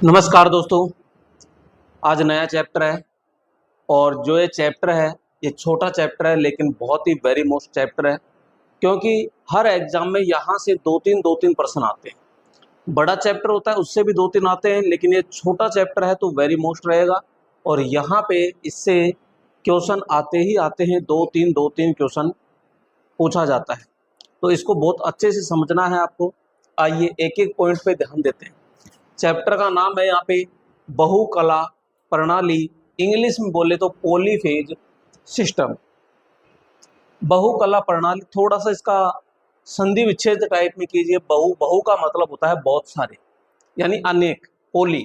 नमस्कार दोस्तों। आज नया चैप्टर है और जो ये चैप्टर है ये छोटा चैप्टर है लेकिन बहुत ही वेरी मोस्ट चैप्टर है, क्योंकि हर एग्जाम में यहाँ से दो तीन प्रश्न आते हैं। बड़ा चैप्टर होता है उससे भी दो तीन आते हैं, लेकिन ये छोटा चैप्टर है तो वेरी मोस्ट रहेगा और यहाँ पे इससे क्वेश्चन आते ही आते हैं। दो तीन क्वेश्चन पूछा जाता है, तो इसको बहुत अच्छे से समझना है आपको। आइए एक एक पॉइंट पे ध्यान देते हैं। चैप्टर का नाम है यहाँ पे बहुकला प्रणाली, इंग्लिश में बोले तो पॉलीफेज सिस्टम। बहुकला प्रणाली, थोड़ा सा इसका संधि विच्छेद टाइप में कीजिए। बहु का मतलब होता है बहुत सारे, यानी अनेक। पोली,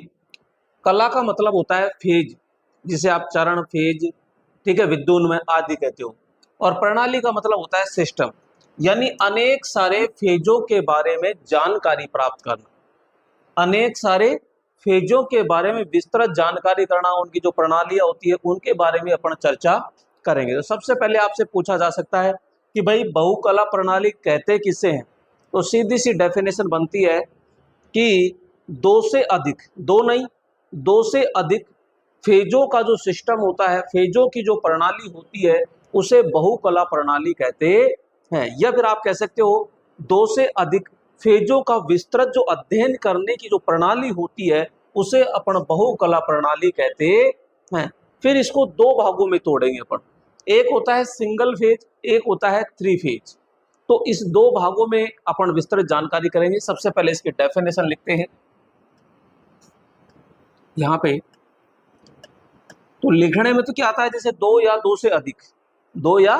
कला का मतलब होता है फेज, जिसे आप चरण, फेज, ठीक है, विद्युन्मय आदि कहते हो। और प्रणाली का मतलब होता है सिस्टम, यानी अनेक सारे फेजों के बारे में जानकारी प्राप्त करना। अनेक सारे फेजों के बारे में विस्तृत जानकारी करना, उनकी जो प्रणालियां होती है उनके बारे में अपन चर्चा करेंगे। तो सबसे पहले आपसे पूछा जा सकता है कि भाई बहुकला प्रणाली कहते किसे हैं, तो सीधी सी डेफिनेशन बनती है कि दो से अधिक, दो नहीं, दो से अधिक फेजों का जो सिस्टम होता है, फेजों की जो प्रणाली होती है उसे बहुकला प्रणाली कहते हैं। या फिर आप कह सकते हो दो से अधिक फेजों का विस्तृत जो अध्ययन करने की जो प्रणाली होती है उसे अपन बहुकला प्रणाली कहते हैं। फिर इसको दो भागों में तोड़ेंगे अपन। एक होता है सिंगल फेज, एक होता है थ्री फेज। तो इस दो भागों में अपन विस्तृत जानकारी करेंगे। सबसे पहले इसकी डेफिनेशन लिखते हैं यहाँ पे। तो लिखने में तो क्या आता है, जैसे दो या दो से अधिक, दो या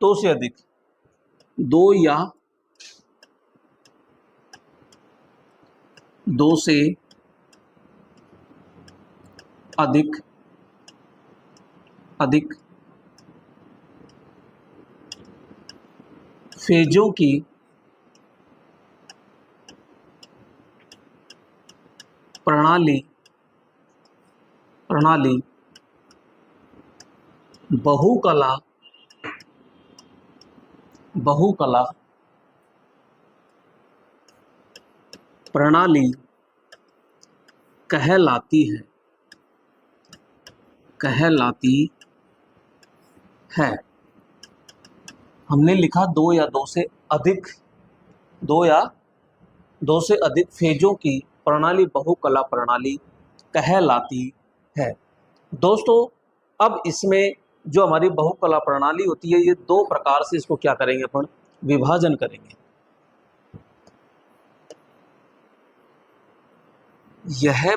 दो से अधिक, दो या दो से अधिक अधिक फेजों की प्रणाली बहुकला प्रणाली कहलाती है। हमने लिखा दो या दो से अधिक, दो या दो से अधिक फेजों की प्रणाली बहुकला प्रणाली कहलाती है। दोस्तों, अब इसमें जो हमारी बहुकला प्रणाली होती है ये दो प्रकार से इसको क्या करेंगे अपन, विभाजन करेंगे। यह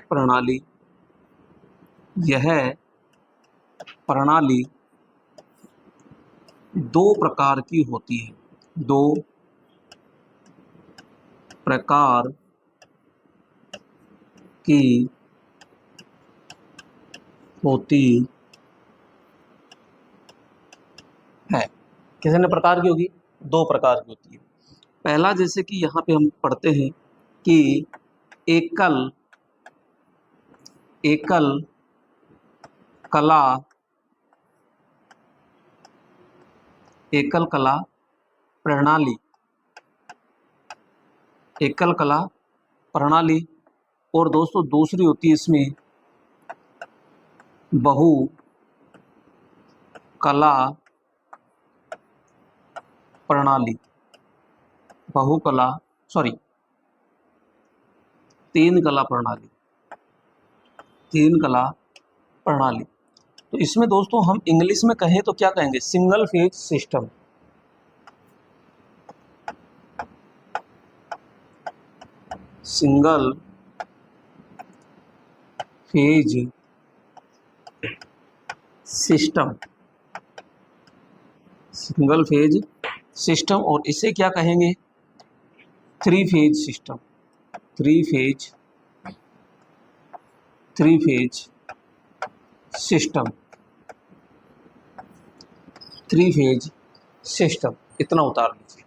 प्रणाली दो प्रकार की होती है, दो प्रकार की होती है। कितने प्रकार की होगी, दो प्रकार की होती है। पहला, जैसे कि यहाँ पे हम पढ़ते हैं कि एकल कला प्रणाली, एकल कला प्रणाली। और दोस्तों दूसरी होती है इसमें बहु कला प्रणाली, तीन कला प्रणाली। तो इसमें दोस्तों हम इंग्लिश में कहें तो क्या कहेंगे, single phase system. Single phase system, और इसे क्या कहेंगे, three phase system. Three phase system, इतना उतार लीजिए।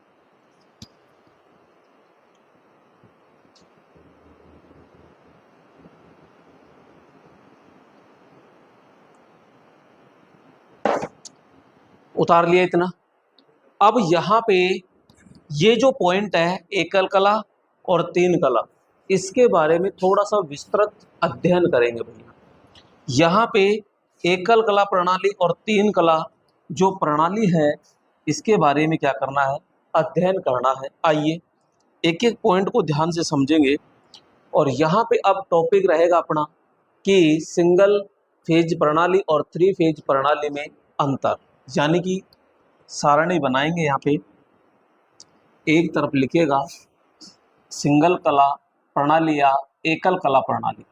उतार लिया इतना। अब यहाँ पे ये जो पॉइंट है एकल कला और तीन कला, इसके बारे में थोड़ा सा विस्तृत अध्ययन करेंगे भैया। यहाँ पे एकल कला प्रणाली और तीन कला जो प्रणाली है, इसके बारे में क्या करना है, अध्ययन करना है। आइए एक एक पॉइंट को ध्यान से समझेंगे। और यहाँ पे अब टॉपिक रहेगा अपना कि सिंगल फेज प्रणाली और थ्री फेज प्रणाली में अंतर, यानी कि सारणी बनाएंगे। यहाँ पे एक तरफ लिखेगा सिंगल कला प्रणाली या एकल कला प्रणाली,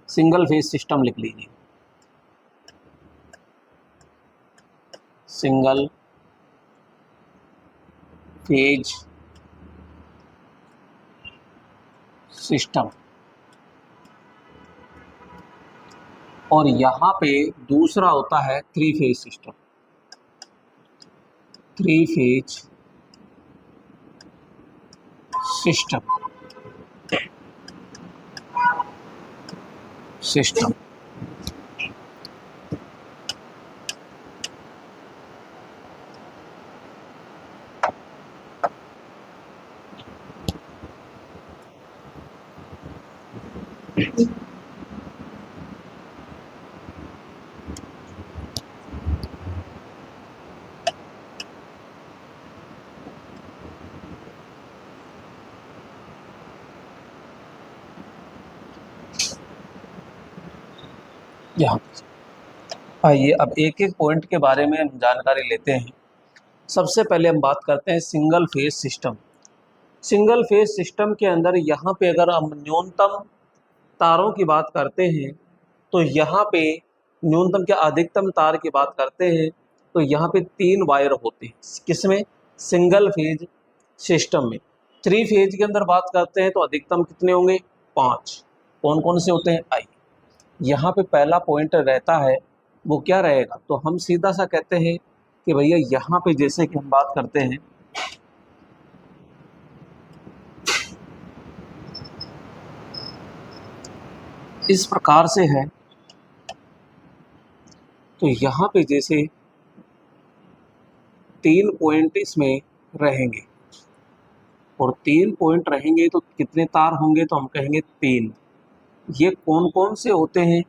सिंगल फेज सिस्टम लिख लीजिए, सिंगल फेज सिस्टम। और यहाँ पे दूसरा होता है three phase system, three phase system, system. यहाँ आइए अब एक एक पॉइंट के बारे में हम जानकारी लेते हैं। सबसे पहले हम बात करते हैं single phase system. Single phase system के अंदर यहाँ पे अगर हम न्यूनतम तारों की बात करते हैं तो यहाँ पे न्यूनतम क्या अधिकतम तार की बात करते हैं तो यहाँ पे 3 वायर होते हैं। किसमें? सिंगल फेज सिस्टम में। थ्री फेज के अंदर बात करते हैं तो अधिकतम कितने होंगे? 5। कौन कौन से होते हैं? आई यहाँ पे पहला पॉइंट रहता है वो क्या रहेगा, तो हम सीधा सा कहते हैं कि भैया यहाँ पे जैसे कि हम बात करते हैं इस प्रकार से है, तो यहाँ पे जैसे 3 पॉइंट इसमें रहेंगे और 3 पॉइंट रहेंगे तो कितने तार होंगे, तो हम कहेंगे 3। ये कौन कौन से होते हैं,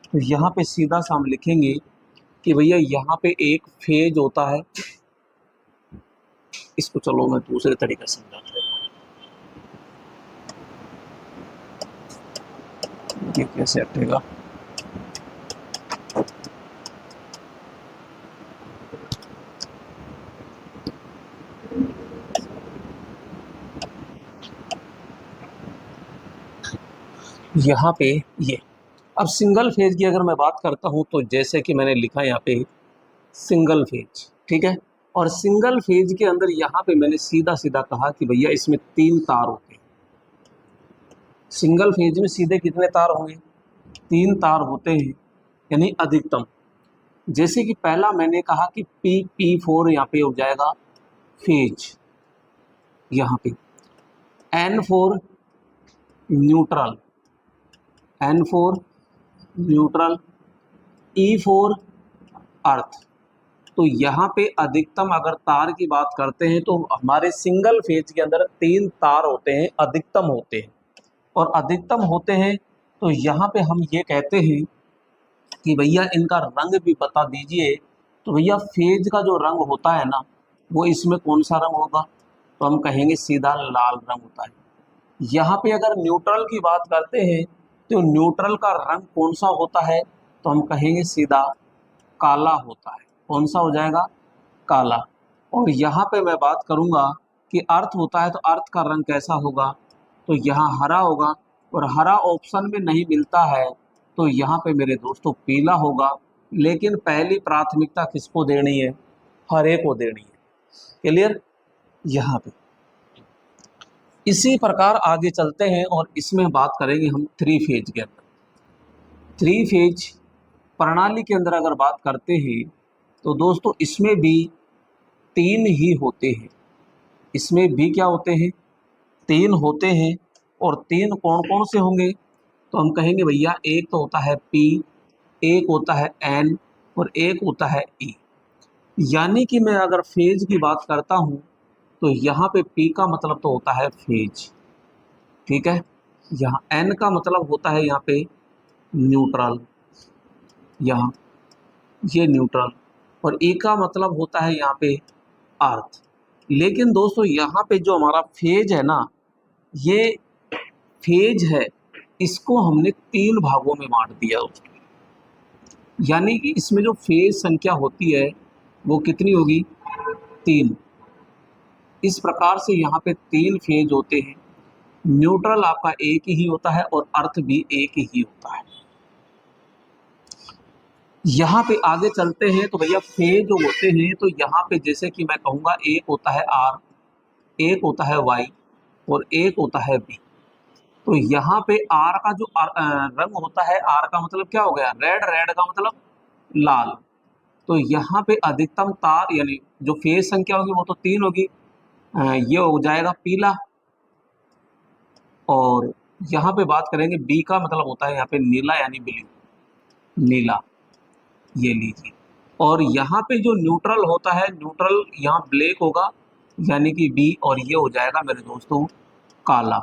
तो यहाँ पे सीधा सा हम लिखेंगे कि भैया यहाँ पे एक फेज होता है। इसको चलो मैं दूसरे तरीके से समझा दूँ। ये कैसे हटेगा, यहाँ पे ये अब सिंगल फेज की अगर मैं बात करता हूँ तो जैसे कि मैंने लिखा यहाँ पे सिंगल फेज, ठीक है। और सिंगल फेज के अंदर यहाँ पे मैंने सीधा सीधा कहा कि भैया इसमें 3 तार होते हैं। सिंगल फेज में सीधे कितने तार होंगे? 3 तार होते हैं, यानी अधिकतम। जैसे कि पहला मैंने कहा कि P4 यहाँ पे हो जाएगा फेज, यहाँ पे N4 neutral, N4 neutral, E4 अर्थ। तो यहाँ पे अधिकतम अगर तार की बात करते हैं तो हमारे सिंगल फेज के अंदर 3 तार होते हैं, अधिकतम होते हैं। और अधिकतम होते हैं तो यहाँ पे हम ये कहते हैं कि भैया इनका रंग भी बता दीजिए। तो भैया फेज का जो रंग होता है ना, वो इसमें कौन सा रंग होगा, तो हम कहेंगे सीधा लाल रंग होता है। यहाँ पे अगर न्यूट्रल की बात करते हैं तो न्यूट्रल का रंग कौन सा होता है, तो हम कहेंगे सीधा काला होता है। कौन सा हो जाएगा? काला। और यहाँ पे मैं बात करूँगा कि अर्थ होता है तो अर्थ का रंग कैसा होगा, तो यहाँ हरा होगा। और हरा ऑप्शन में नहीं मिलता है तो यहाँ पे मेरे दोस्तों पीला होगा। लेकिन पहली प्राथमिकता किसको देनी है? हरे को देनी है। क्लियर? यहाँ पे इसी प्रकार आगे चलते हैं और इसमें बात करेंगे हम थ्री फेज के अंदर। थ्री फेज प्रणाली के अंदर अगर बात करते हैं तो दोस्तों इसमें भी 3 ही होते हैं। इसमें भी क्या होते हैं? 3 होते हैं। और 3 कौन कौन से होंगे, तो हम कहेंगे भैया एक तो होता है P, एक होता है N और एक होता है E। यानी कि मैं अगर फेज की बात करता हूँ तो यहाँ पे P का मतलब तो होता है फेज, ठीक है। यहाँ N का मतलब होता है यहाँ पे न्यूट्रल, यहाँ ये न्यूट्रल, और E का मतलब होता है यहाँ पे अर्थ। लेकिन दोस्तों यहाँ पे जो हमारा फेज है ना, ये फेज है, इसको हमने 3 भागों में बांट दिया दोस्तों। यानी कि इसमें जो फेज संख्या होती है वो कितनी होगी, 3। इस प्रकार से यहाँ पे 3 फेज होते हैं। न्यूट्रल आपका एक ही होता है और अर्थ भी एक ही होता है। यहाँ पे आगे चलते हैं तो भैया फेज जो होते हैं, तो यहाँ पे जैसे कि मैं कहूँगा एक होता है आर, एक होता है वाई और एक होता है बी। तो यहाँ पे आर का जो रंग होता है, आर का मतलब क्या हो गया, रेड, रेड का मतलब लाल। तो यहाँ पे अधिकतम तार यानी जो फेज संख्या होगी वो तो 3 होगी, ये हो जाएगा पीला। और यहाँ पे बात करेंगे बी का मतलब होता है यहाँ पे नीला यानी ब्लू, नीला, ये लीजिए। और यहाँ पे जो न्यूट्रल होता है, न्यूट्रल यहाँ ब्लैक होगा यानी कि बी, और ये हो जाएगा मेरे दोस्तों काला।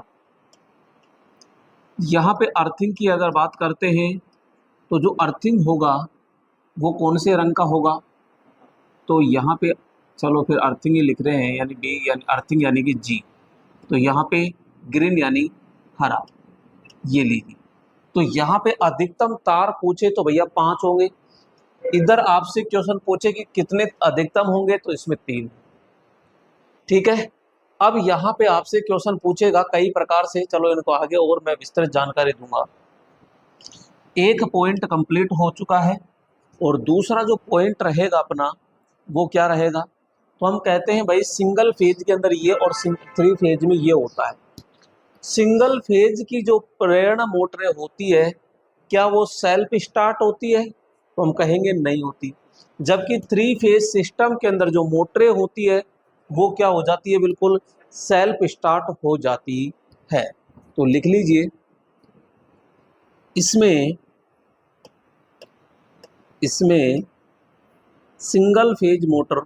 यहाँ पे अर्थिंग की अगर बात करते हैं तो जो अर्थिंग होगा वो कौन से रंग का होगा, तो यहाँ पे चलो फिर अर्थिंग ही लिख रहे हैं, यानी बी यानी अर्थिंग यानी कि जी। तो यहाँ पे ग्रीन यानी हरा, ये लीजिए। तो यहाँ पे अधिकतम तार पूछे तो भैया 5 होंगे। इधर आपसे क्वेश्चन पूछे कि कितने अधिकतम होंगे, तो इसमें 3। ठीक है। अब यहाँ पे आपसे क्वेश्चन पूछेगा कई प्रकार से, चलो इनको आगे और मैं विस्तृत जानकारी दूंगा। एक पॉइंट कंप्लीट हो चुका है और दूसरा जो पॉइंट रहेगा अपना वो क्या रहेगा, तो हम कहते हैं भाई सिंगल फेज के अंदर ये और 3 फेज में ये होता है। सिंगल फेज की जो प्रेरण मोटरें होती है, क्या वो सेल्फ स्टार्ट होती है, तो हम कहेंगे नहीं होती। जबकि 3 फेज सिस्टम के अंदर जो मोटरें होती है वो क्या हो जाती है, बिल्कुल सेल्फ स्टार्ट हो जाती है। तो लिख लीजिए, इसमें इसमें सिंगल फेज मोटर,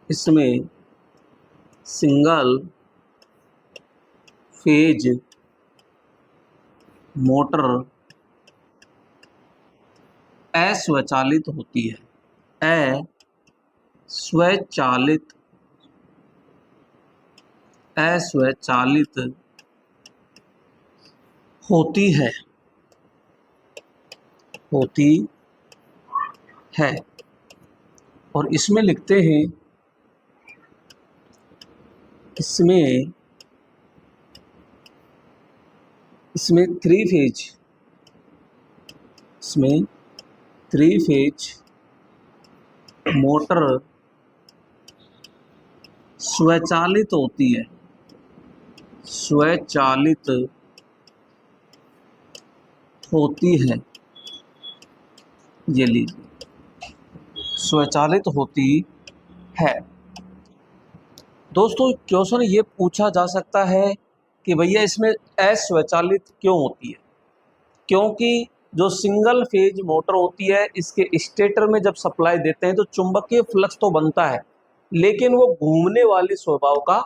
इसमें सिंगल फेज मोटर अस्वचालित होती है, अस्वचालित, अस्वचालित होती है, होती है। और इसमें लिखते हैं, इसमें 3 फेज, इसमें 3 फेज मोटर स्वचालित होती है, स्वचालित होती है, ये लीजिए, स्वचालित होती है। दोस्तों क्वेश्चन ये पूछा जा सकता है कि भैया इसमें अस्वचालित क्यों होती है, क्योंकि जो सिंगल फेज मोटर होती है इसके स्टेटर में जब सप्लाई देते हैं तो चुंबकीय फ्लक्स तो बनता है, लेकिन वो घूमने वाले स्वभाव का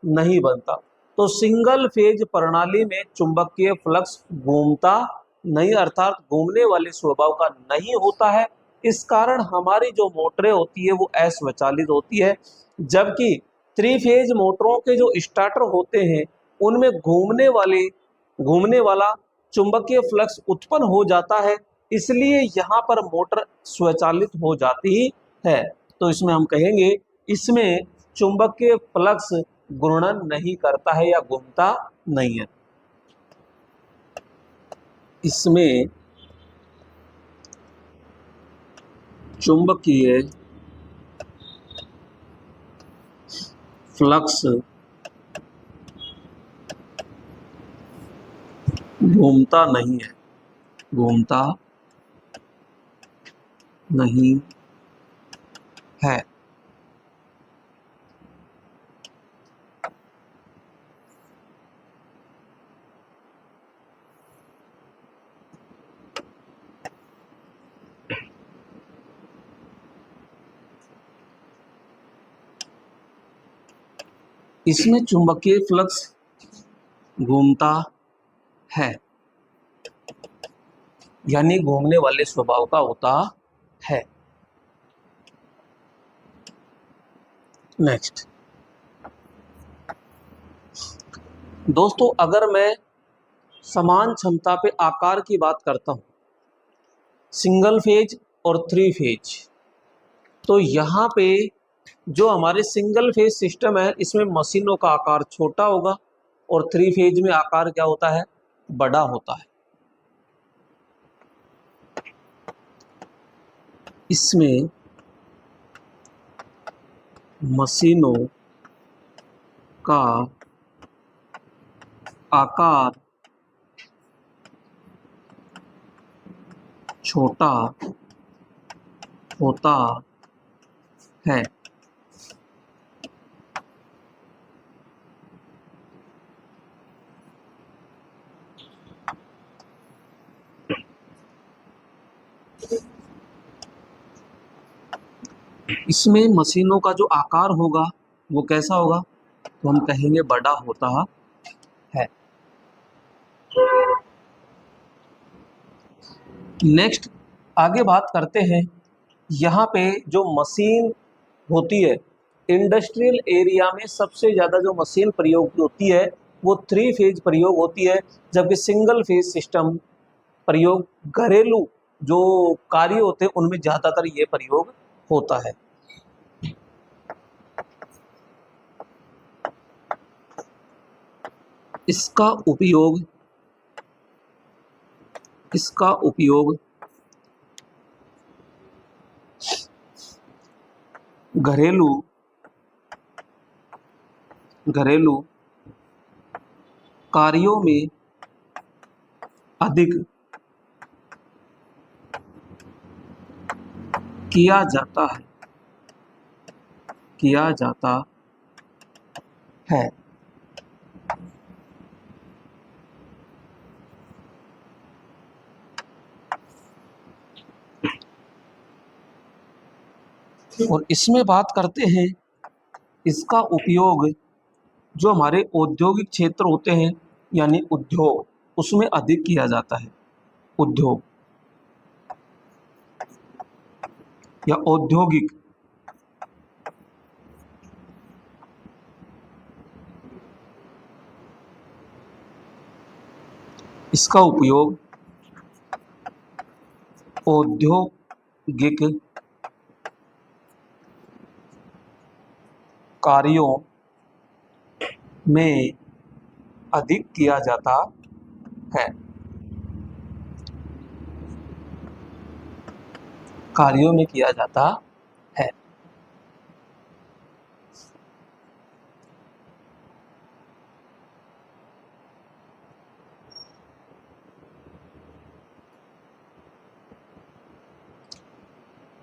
नहीं बनता। तो सिंगल फेज प्रणाली में चुंबकीय फ्लक्स घूमता नहीं, अर्थात घूमने वाले स्वभाव का नहीं होता है। इस कारण हमारी जो मोटरें होती है वो अस्वचालित होती है। जबकि 3 फेज मोटरों के जो स्टार्टर होते हैं उनमें घूमने वाला चुंबकीय फ्लक्स उत्पन्न हो जाता है, इसलिए यहाँ पर मोटर स्वचालित हो जाती है। तो इसमें हम कहेंगे इसमें चुंबकीय फ्लक्स घूर्णन नहीं करता है या घूमता नहीं है। इसमें चुंबकीय फ्लक्स घूमता नहीं है, घूमता नहीं है। इसमें चुंबकीय फ्लक्स घूमता है, यानी घूमने वाले स्वभाव का होता है। नेक्स्ट दोस्तों, अगर मैं समान क्षमता पे आकार की बात करता हूं, सिंगल फेज और थ्री फेज, तो यहाँ पे जो हमारे सिंगल फेज सिस्टम है इसमें मशीनों का आकार छोटा होगा और थ्री फेज में आकार क्या होता है, बड़ा होता है। इसमें मशीनों का आकार छोटा होता है। इसमें मशीनों का जो आकार होगा वो कैसा होगा, तो हम कहेंगे बड़ा होता है। नेक्स्ट आगे बात करते हैं, यहाँ पे जो मशीन होती है इंडस्ट्रियल एरिया में सबसे ज़्यादा जो मशीन प्रयोग होती है वो थ्री फेज प्रयोग होती है, जबकि सिंगल फेज सिस्टम प्रयोग घरेलू जो कार्य होते हैं उनमें ज़्यादातर ये प्रयोग होता है। इसका उपयोग घरेलू कार्यों में अधिक किया जाता है। और इसमें बात करते हैं, इसका उपयोग जो हमारे औद्योगिक क्षेत्र होते हैं यानी उद्योग, उसमें अधिक किया जाता है। उद्योग या औद्योगिक, इसका उपयोग औद्योगिक कार्यों में अधिक किया जाता है। कार्यों में किया जाता है।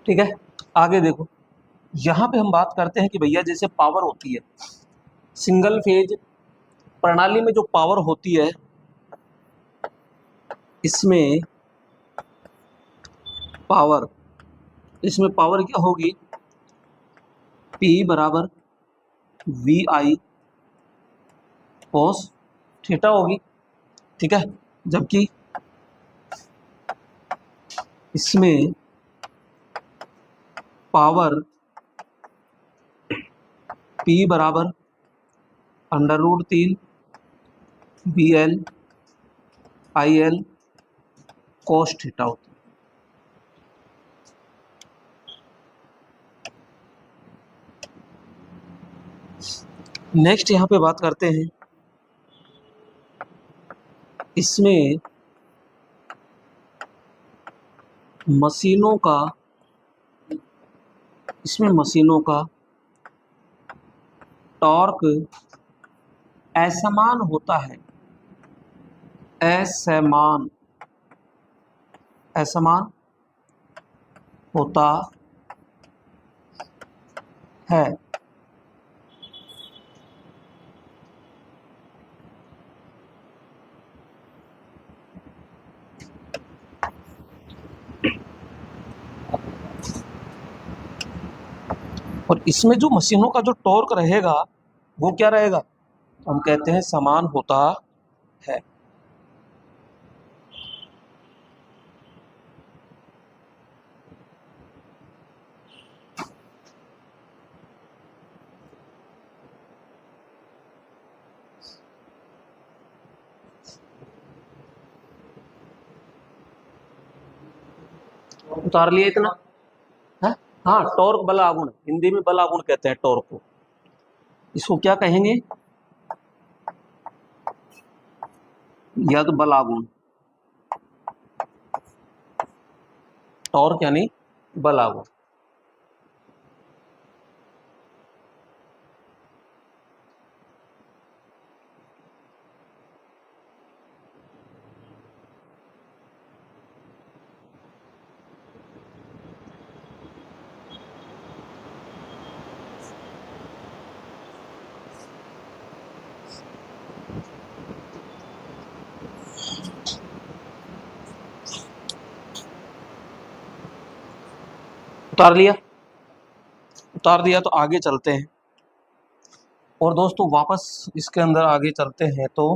ठीक है, आगे देखो, यहाँ पे हम बात करते हैं कि भैया जैसे पावर होती है, सिंगल फेज प्रणाली में जो पावर होती है इसमें पावर क्या होगी, P बराबर VI cos थीटा होगी। ठीक है, जबकि इसमें पावर P बराबर √3 VL IL cos थीटा होती है। नेक्स्ट यहाँ पे बात करते हैं, इसमें मशीनों का टॉर्क असमान होता है। असमान होता है। और इसमें जो मशीनों का जो टॉर्क रहेगा वो क्या रहेगा, हम कहते हैं समान होता है। उतार लिया इतना है। हाँ, टॉर्क बल आघूर्ण, हिंदी में बल आघूर्ण कहते हैं टॉर्क को। इसको क्या कहेंगे? यद बल आघूर्ण। टॉर्क यानी बल आघूर्ण। उतार लिया, उतार दिया तो आगे चलते हैं। और दोस्तों वापस इसके अंदर आगे चलते हैं तो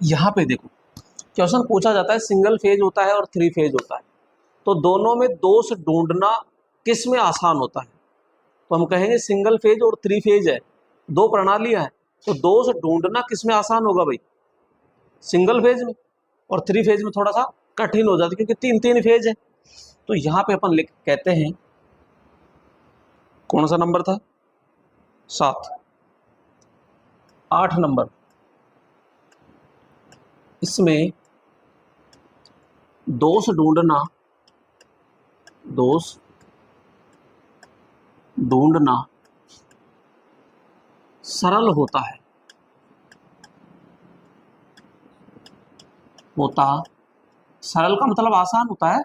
यहां पे देखो, क्वेश्चन पूछा जाता है सिंगल फेज होता है और थ्री फेज होता है, तो दोनों में दोष ढूंढना किस में आसान होता है? तो हम कहेंगे सिंगल फेज और थ्री फेज है, दो प्रणालियां हैं, तो दोष ढूंढना किस में आसान होगा भाई? सिंगल फेज में। और थ्री फेज में थोड़ा सा कठिन हो जाता है क्योंकि तीन तीन फेज है। तो यहां पे अपन लिख कहते हैं, कौन सा नंबर था? 7। 8 नंबर, इसमें दोष ढूंढना, दोष ढूंढना सरल होता है, होता, सरल का मतलब आसान होता है,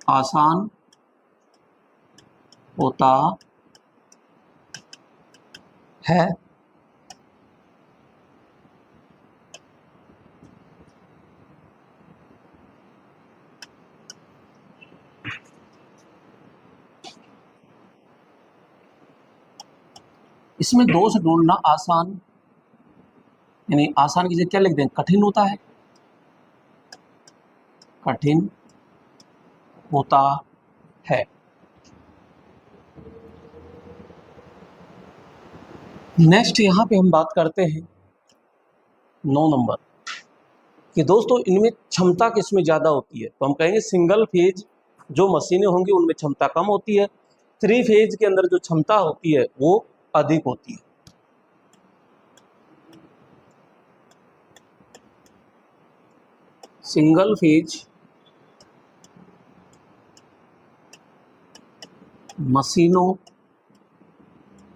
आसान होता है। इसमें दोष ढूंढना आसान, यानी आसान की जगह क्या लिख दें? कठिन होता है, कठिन होता है। नेक्स्ट यहां पे हम बात करते हैं 9 नंबर कि दोस्तों इनमें क्षमता किसमें ज्यादा होती है? तो हम कहेंगे सिंगल फेज जो मशीनें होंगी उनमें क्षमता कम होती है, थ्री फेज के अंदर जो क्षमता होती है वो अधिक होती है। सिंगल फेज मशीनों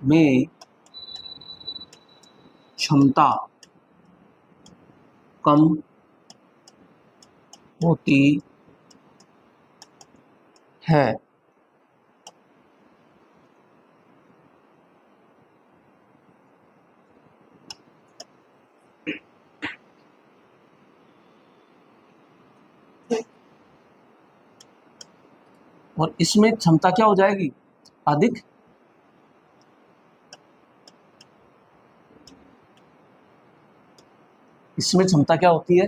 में क्षमता कम होती है। और इसमें क्षमता क्या हो जाएगी? अधिक। इसमें क्षमता क्या होती है?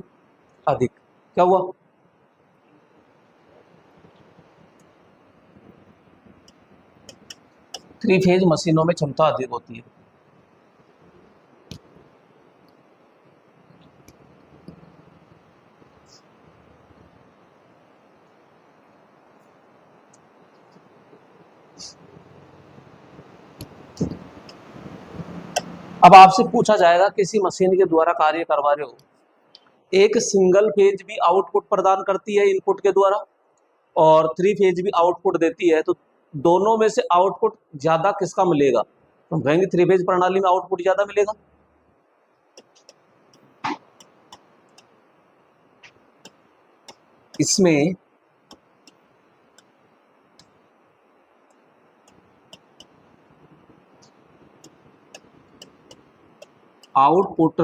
अधिक। क्या हुआ? थ्री फेज मशीनों में क्षमता अधिक होती है। अब आपसे पूछा जाएगा किसी मशीन के द्वारा कार्य करवा रहे हो, एक सिंगल फेज भी आउटपुट प्रदान करती है इनपुट के द्वारा और थ्री फेज भी आउटपुट देती है, तो दोनों में से आउटपुट ज्यादा किसका मिलेगा? तो हम कहेंगे थ्री फेज प्रणाली में आउटपुट ज्यादा मिलेगा। इसमें आउटपुट,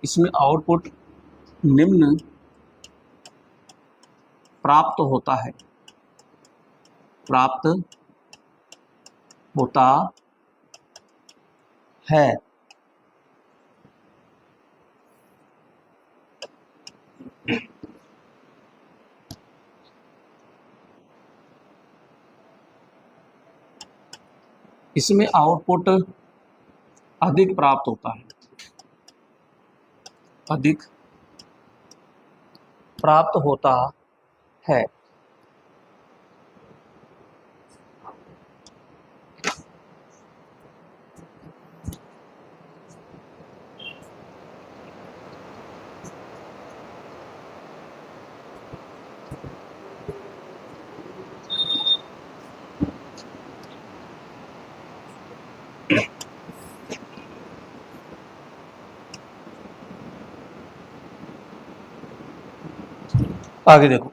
इसमें आउटपुट निम्न प्राप्त होता है, प्राप्त होता है। इसमें आउटपुट अधिक प्राप्त होता है, अधिक प्राप्त होता है। आगे देखो,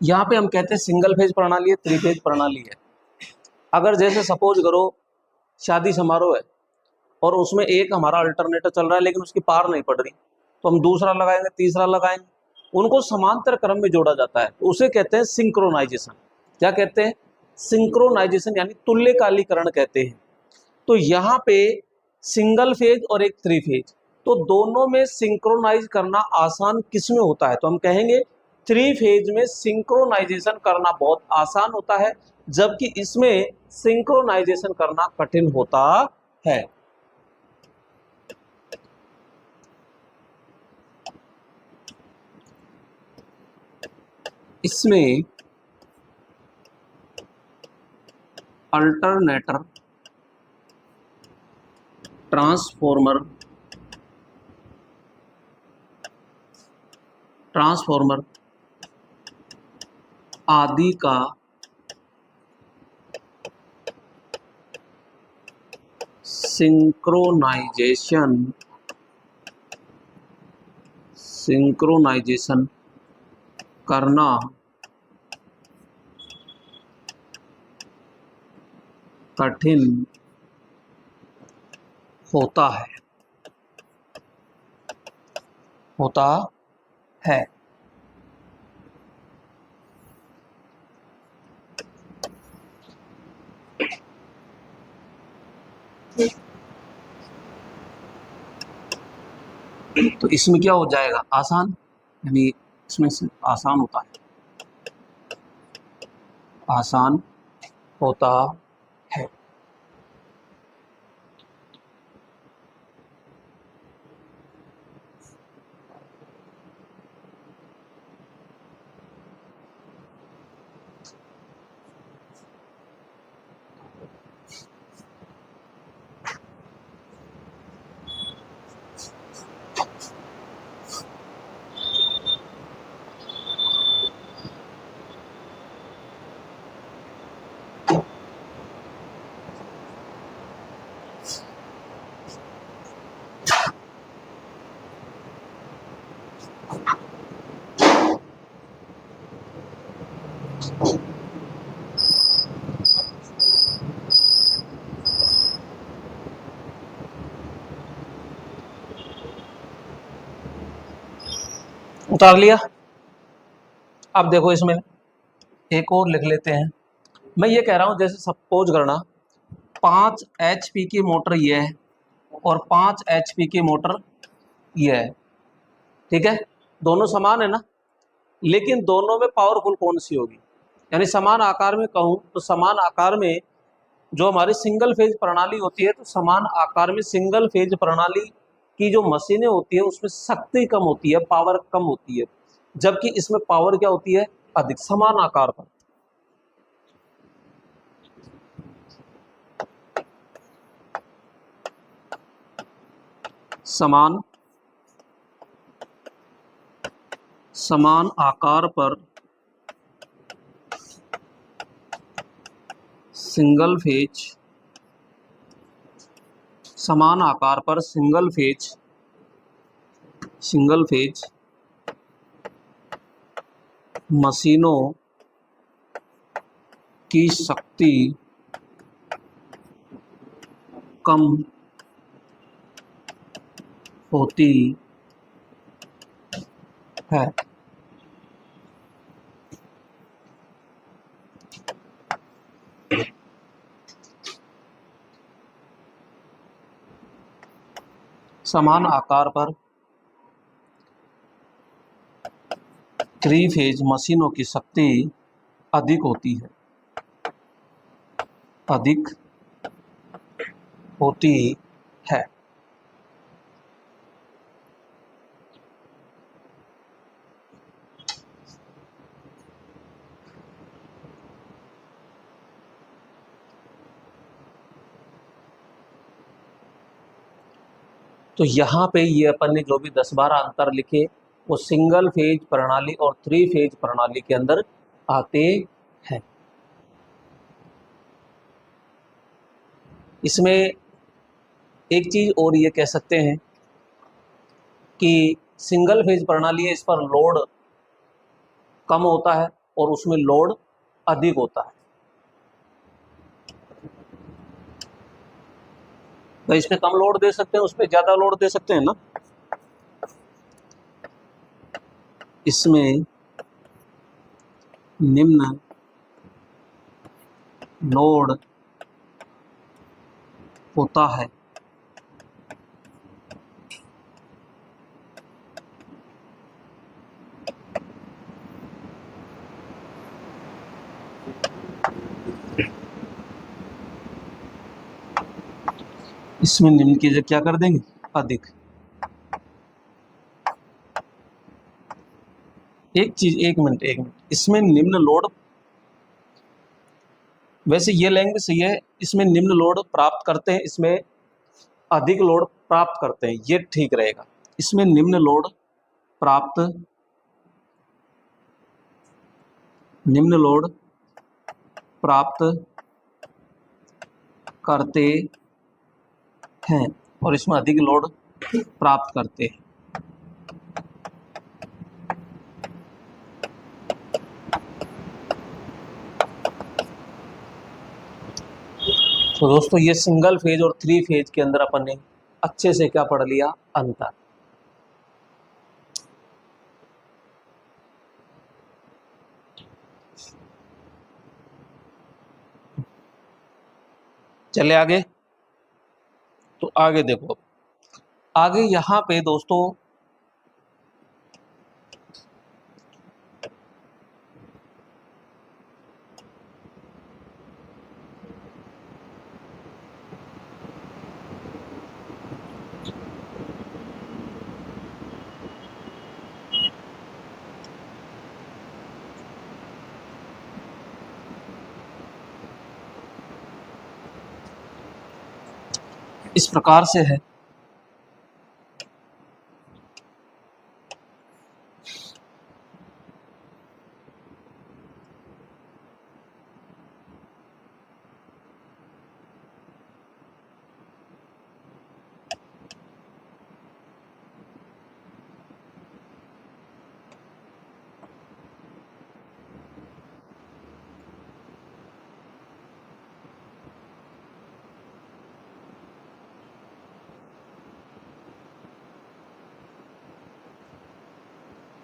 यहाँ पे हम कहते हैं सिंगल फेज प्रणाली है, थ्री फेज प्रणाली है। अगर जैसे सपोज करो शादी समारोह है और उसमें एक हमारा अल्टरनेटर चल रहा है लेकिन उसकी पार नहीं पड़ रही, तो हम दूसरा लगाएंगे, तीसरा लगाएंगे, उनको समांतर क्रम में जोड़ा जाता है, उसे कहते हैं सिंक्रोनाइजेशन। क्या कहते हैं? सिंक्रोनाइजेशन, यानी तुल्यकालीकरण कहते हैं। तो यहाँ पे सिंगल फेज और एक थ्री फेज, तो दोनों में सिंक्रोनाइज करना आसान किस में होता है? तो हम कहेंगे थ्री फेज में सिंक्रोनाइजेशन करना बहुत आसान होता है, जबकि इसमें सिंक्रोनाइजेशन करना कठिन होता है। इसमें अल्टरनेटर, ट्रांसफॉर्मर, आदि का सिंक्रोनाइजेशन करना कठिन होता है। तो इसमें क्या हो जाएगा? आसान, यानी इसमें से आसान होता है, आसान होता है। उतार लिया। अब देखो इसमें एक और लिख लेते हैं। मैं ये कह रहा हूं, जैसे सपोज करना 5 HP की मोटर ये है और 5 HP की मोटर ये है, ठीक है? दोनों समान है ना, लेकिन दोनों में पावरफुल कौन सी होगी? यानी समान आकार में कहूं तो समान आकार में जो हमारी सिंगल फेज प्रणाली होती है, तो समान आकार में सिंगल फेज प्रणाली की जो मशीनें होती है उसमें शक्ति कम होती है, पावर कम होती है, जबकि इसमें पावर क्या होती है? अधिक, समान आकार पर। समान आकार पर सिंगल फेज, समान आकार पर सिंगल फेज मशीनों की शक्ति कम होती है। समान आकार पर 3 फेज मशीनों की शक्ति अधिक होती है, अधिक होती है। तो यहाँ पे ये अपन ने जो भी 10-12 अंतर लिखे वो सिंगल फेज प्रणाली और 3 फेज प्रणाली के अंदर आते हैं। इसमें एक चीज और ये कह सकते हैं कि सिंगल फेज प्रणाली है, इस पर लोड कम होता है और उसमें लोड अधिक होता है। तो इस पे कम लोड दे सकते हैं, उस पे ज्यादा लोड दे सकते हैं ना। इसमें निम्न लोड होता है, इसमें निम्न की जगह क्या कर देंगे, अधिक। एक मिनट, इसमें निम्न लोड, वैसे ये लैंग्वेज सही है, इसमें निम्न लोड प्राप्त करते हैं, इसमें अधिक लोड प्राप्त करते हैं, ये ठीक रहेगा। इसमें निम्न लोड प्राप्त, निम्न लोड प्राप्त करते हैं और इसमें अधिक लोड प्राप्त करते हैं। तो दोस्तों ये सिंगल फेज और 3 फेज के अंदर अपन ने अच्छे से क्या पढ़ लिया, अंतर। चले आगे। तो आगे देखो, आगे यहां पे दोस्तों इस प्रकार से है।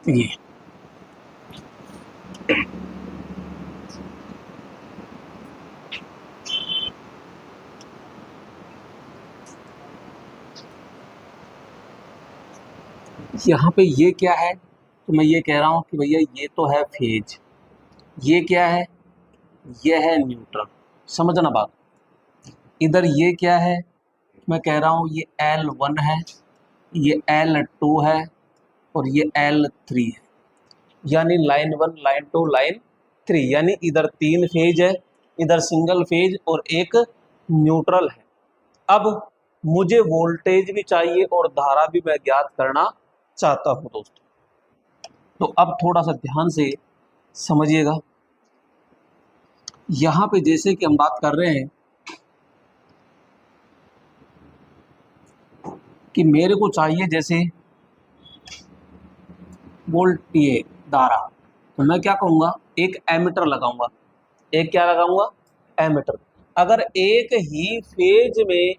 ये यहाँ पे ये क्या है, तो मैं ये कह रहा हूँ कि भैया ये तो है फेज, ये क्या है, ये है न्यूट्रल। समझना बात। इधर ये क्या है, मैं कह रहा हूँ ये L1 है, ये L2 है और ये L3 है, यानी लाइन 1, लाइन 2, लाइन 3, यानी इधर 3 फेज है, इधर सिंगल फेज और एक न्यूट्रल है। अब मुझे वोल्टेज भी चाहिए और धारा भी मैं ज्ञात करना चाहता हूं दोस्तों। तो अब थोड़ा सा ध्यान से समझिएगा। यहां पे जैसे कि हम बात कर रहे हैं कि मेरे को चाहिए जैसे वोल्ट, ये धारा, तो मैं क्या कहूँगा, एक एमीटर लगाऊंगा। एक क्या लगाऊंगा, एमीटर। अगर एक ही फेज में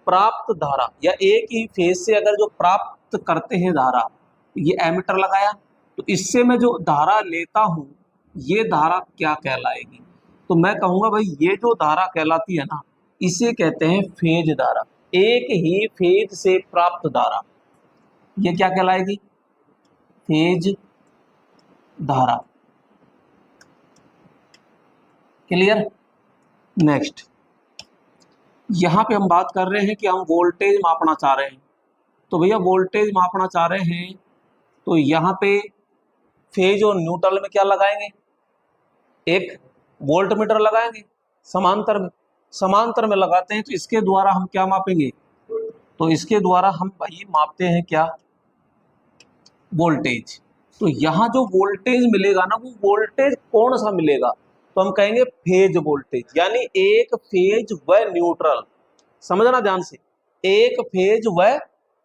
प्राप्त धारा या एक ही फेज से अगर जो प्राप्त करते हैं धारा, ये एमीटर लगाया, तो इससे मैं जो धारा लेता हूं ये धारा क्या कहलाएगी, तो मैं कहूंगा भाई ये जो धारा कहलाती है ना, इसे कहते हैं फेज धारा। एक ही फेज से प्राप्त धारा, ये क्या कहलाएगी? फेज धारा। क्लियर? नेक्स्ट, यहां पे हम बात कर रहे हैं कि हम वोल्टेज मापना चाह रहे हैं। तो भैया वोल्टेज मापना चाह रहे हैं तो यहाँ पे फेज और न्यूट्रल में क्या लगाएंगे? एक वोल्ट मीटर लगाएंगे समांतर में। समांतर में लगाते हैं तो इसके द्वारा हम क्या मापेंगे? तो इसके द्वारा हम भाई मापते हैं क्या? वोल्टेज। तो यहाँ जो वोल्टेज मिलेगा ना, वो वोल्टेज कौन सा मिलेगा? तो हम कहेंगे फेज वोल्टेज, यानी एक फेज व न्यूट्रल। समझना ध्यान से, एक फेज व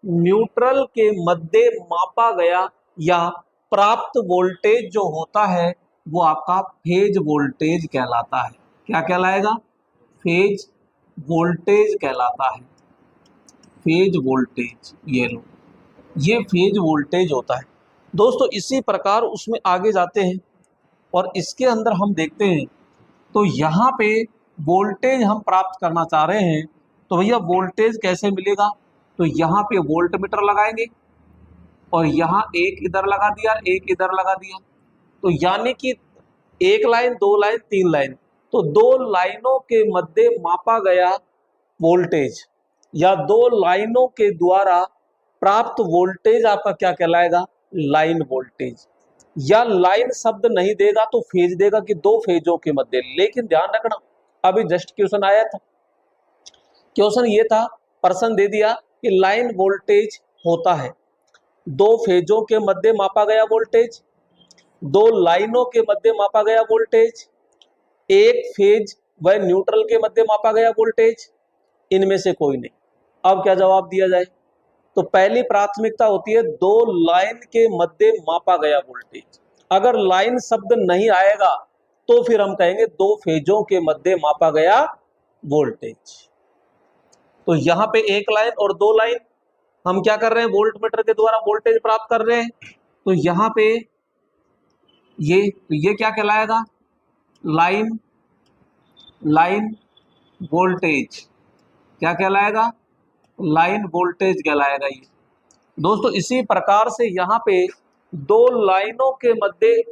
न्यूट्रल के मध्य मापा गया या प्राप्त वोल्टेज जो होता है वो आपका फेज वोल्टेज कहलाता है। क्या कहलाएगा? फेज वोल्टेज कहलाता है। फेज वोल्टेज, ये लो, ये फेज वोल्टेज होता है दोस्तों। इसी प्रकार उसमें आगे जाते हैं और इसके अंदर हम देखते हैं तो यहाँ पे वोल्टेज हम प्राप्त करना चाह रहे हैं। तो भैया वोल्टेज कैसे मिलेगा? तो यहाँ पे वोल्ट मीटर लगाएंगे और यहाँ एक इधर लगा दिया, एक इधर लगा दिया। तो यानी कि एक लाइन, दो लाइन, तीन लाइन, तो दो लाइनों के मध्य मापा गया वोल्टेज या दो लाइनों के द्वारा प्राप्त वोल्टेज आपका क्या कहलाएगा? Line voltage. या लाइन शब्द नहीं देगा तो फेज देगा कि दो फेजों के मध्य। लेकिन ध्यान रखना, अभी जस्ट क्वेश्चन आया था, क्वेश्चन ये था, प्रश्न दे दिया कि लाइन वोल्टेज होता है दो फेजों के मध्य मापा गया वोल्टेज, दो लाइनों के मध्य मापा गया वोल्टेज, एक फेज व न्यूट्रल के मध्य मापा गया वोल्टेज, इनमें से कोई नहीं। अब क्या जवाब दिया जाए? तो पहली प्राथमिकता होती है दो लाइन के मध्य मापा गया वोल्टेज। अगर लाइन शब्द नहीं आएगा तो फिर हम कहेंगे दो फेजों के मध्य मापा गया वोल्टेज। तो यहां पे एक लाइन और दो लाइन, हम क्या कर रहे हैं? वोल्ट मीटर के द्वारा वोल्टेज प्राप्त कर रहे हैं। तो यहां पे ये क्या कहलाएगा? Line, line voltage. क्या कहलाएगा? लाइन वोल्टेज कहलाएगा ये दोस्तों। इसी प्रकार से यहाँ पे दो लाइनों के मध्य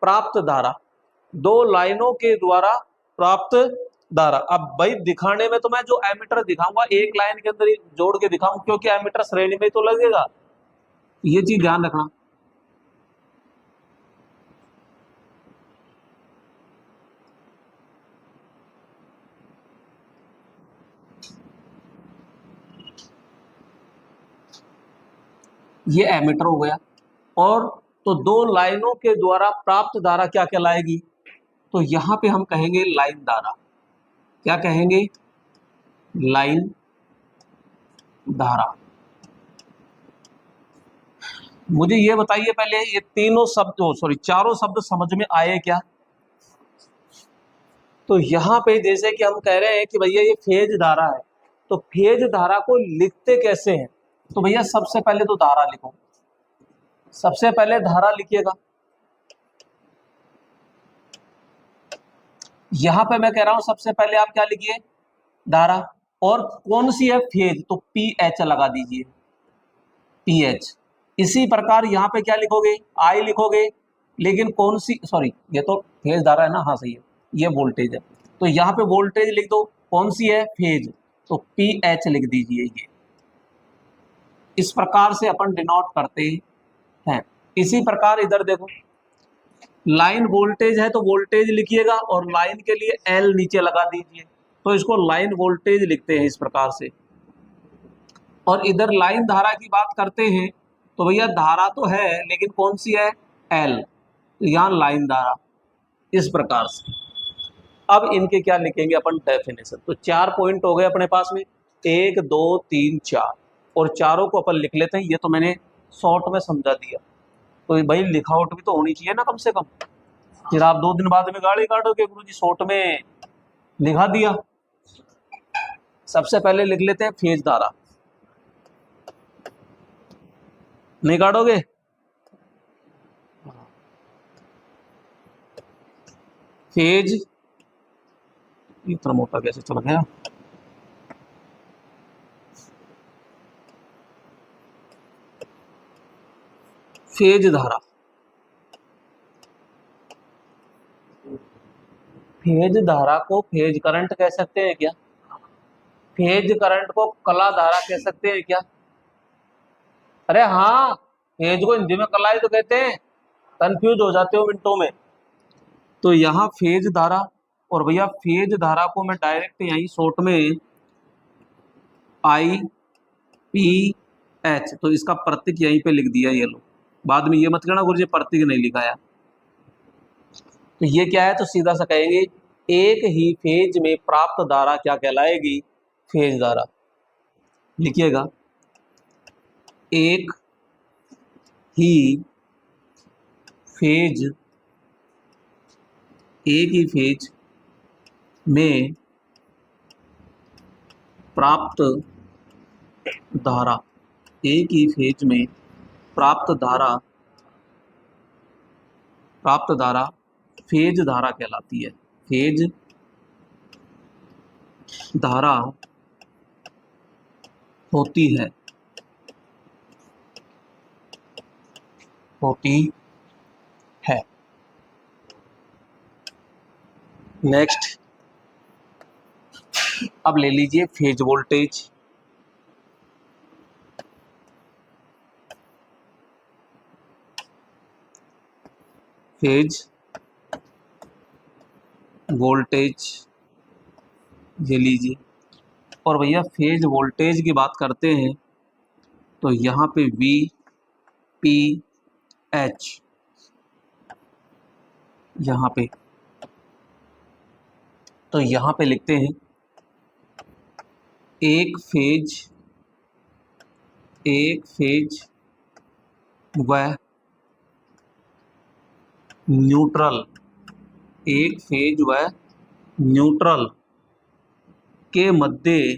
प्राप्त धारा, दो लाइनों के द्वारा प्राप्त धारा। अब भाई दिखाने में तो मैं जो एमीटर दिखाऊंगा एक लाइन के अंदर ही जोड़ के दिखाऊं, क्योंकि एमीटर श्रेणी में तो लगेगा, ये चीज ध्यान रखना। ये एमीटर हो गया। और तो दो लाइनों के द्वारा प्राप्त धारा क्या कहलाएगी? तो यहां पे हम कहेंगे लाइन धारा। क्या कहेंगे? लाइन धारा। मुझे ये बताइए पहले, ये तीनों शब्द, सॉरी चारों शब्द समझ में आए क्या? तो यहाँ पे जैसे कि हम कह रहे हैं कि भैया ये फेज धारा है, तो फेज धारा को लिखते कैसे हैं? तो भैया सबसे पहले तो धारा लिखो, सबसे पहले धारा लिखिएगा। यहां पे मैं कह रहा हूं सबसे पहले आप क्या लिखिए? धारा। और कौन सी है? फेज, तो पी एच लगा दीजिए, पी एच। इसी प्रकार यहाँ पे क्या लिखोगे? आई लिखोगे। लेकिन कौन सी, सॉरी ये तो फेज धारा है ना, हाँ सही है, ये वोल्टेज है। तो यहाँ पे वोल्टेज लिख दो, कौन सी है? फेज, तो पी एच लिख दीजिए। ये इस प्रकार से अपन डिनोट करते हैं। इसी प्रकार इधर देखो, लाइन वोल्टेज है तो वोल्टेज लिखिएगा और लाइन के लिए एल नीचे लगा दीजिए, तो इसको लाइन वोल्टेज लिखते हैं इस प्रकार से। और इधर लाइन धारा की बात करते हैं तो भैया धारा तो है लेकिन कौन सी है? एल, तो यहाँ लाइन धारा, इस प्रकार से। अब इनके क्या लिखेंगे अपन? डेफिनेशन। तो 4 पॉइंट हो गए अपने पास में, 1 2 3 4, और चारों को अपन लिख लेते हैं। ये तो मैंने शॉर्ट में समझा दिया, तो भाई लिखावट भी तो होनी चाहिए ना कम से कम। फिर आप 2 दिन बाद में गाड़ी काटोगे, गुरुजी शॉर्ट में लिखा दिया। सबसे पहले लिख लेते हैं फेज धारा, नहीं काटोगे? फेज इतना मोटा कैसे चल गया। फेज धारा, फेज धारा को फेज करंट कह सकते हैं क्या? फेज करंट को कला धारा कह सकते हैं क्या? अरे हाँ, फेज को हिंदी में कला ही तो कहते हैं, कंफ्यूज हो जाते हो मिनटों में। तो यहाँ फेज धारा, और भैया फेज धारा को मैं डायरेक्ट यहीं शॉर्ट में आई पी एच, तो इसका प्रतीक यहीं पे लिख दिया ये लो। बाद में ये मत कहना गुरुजी प्रतीक नहीं लिखाया। तो ये क्या है, तो सीधा सा कहेंगे एक ही फेज में प्राप्त धारा क्या कहलाएगी? फेज धारा। लिखिएगा, एक ही फेज, एक ही फेज में प्राप्त धारा, एक ही फेज में प्राप्त धारा, प्राप्त धारा फेज धारा कहलाती है। फेज धारा होती है, होती है। नेक्स्ट, अब ले लीजिए फेज वोल्टेज। फेज वोल्टेज ये लीजिए, और भैया फेज वोल्टेज की बात करते हैं तो यहाँ पे वी पी एच, यहाँ पे, तो यहाँ पे लिखते हैं एक फेज, एक फेज व न्यूट्रल, एक फेज व न्यूट्रल के मध्य,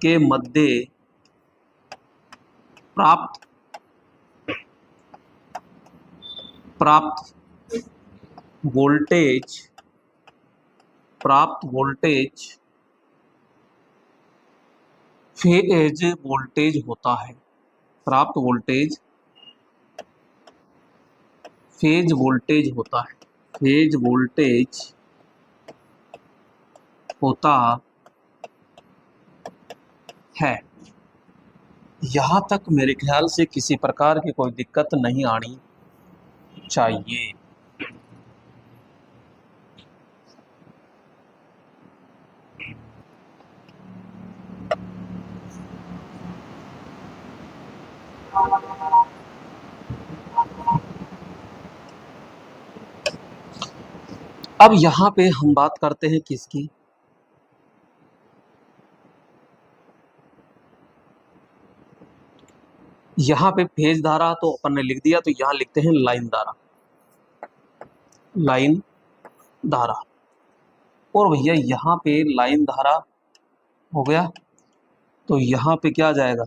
के मध्य प्राप्त, प्राप्त वोल्टेज, प्राप्त वोल्टेज फेज वोल्टेज होता है। प्राप्त वोल्टेज फेज वोल्टेज होता है, फेज वोल्टेज होता है। यहां तक मेरे ख्याल से किसी प्रकार की कोई दिक्कत नहीं आनी चाहिए। अब यहां पे हम बात करते हैं किसकी? यहां पे फेज धारा तो अपन ने लिख दिया, तो यहां लिखते हैं लाइन धारा, लाइन धारा। और भैया यहां पे लाइन धारा हो गया, तो यहां पे क्या आ जाएगा?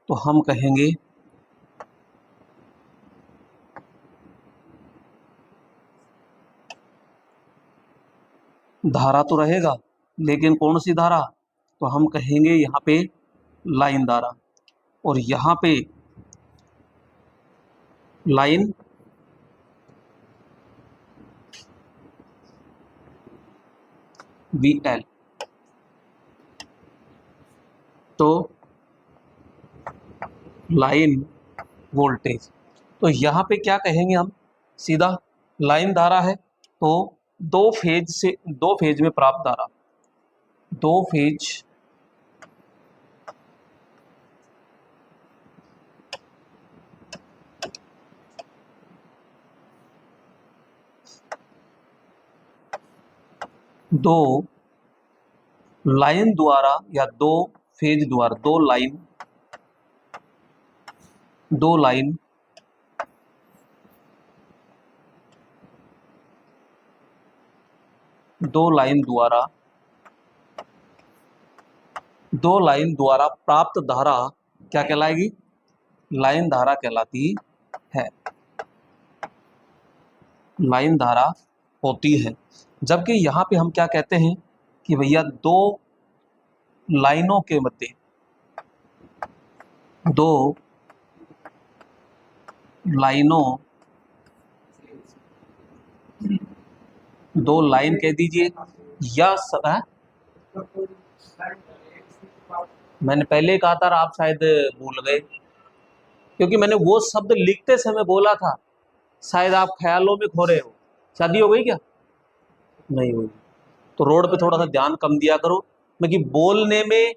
तो हम कहेंगे धारा तो रहेगा, लेकिन कौन सी धारा? तो हम कहेंगे यहाँ पे लाइन धारा, और यहाँ पे लाइन VL। तो लाइन वोल्टेज, तो यहाँ पे क्या कहेंगे हम? सीधा लाइन धारा है तो दो फेज से, दो फेज में प्राप्त धारा, दो फेज, दो लाइन द्वारा या दो फेज द्वारा, दो लाइन, दो लाइन दो लाइन द्वारा, दो लाइन द्वारा प्राप्त धारा क्या कहलाएगी? लाइन धारा कहलाती है, लाइन धारा होती है। जबकि यहाँ पे हम क्या कहते हैं कि भैया दो लाइनों के मध्य, दो लाइनों, दो लाइन कह दीजिए या मैंने पहले ही कहा था, आप शायद भूल गए, क्योंकि मैंने वो शब्द लिखते समय बोला था, शायद आप ख्यालों में खो रहे हो। शादी हो गई क्या? नहीं हुई। तो रोड पे थोड़ा सा ध्यान कम दिया करो, क्योंकि बोलने में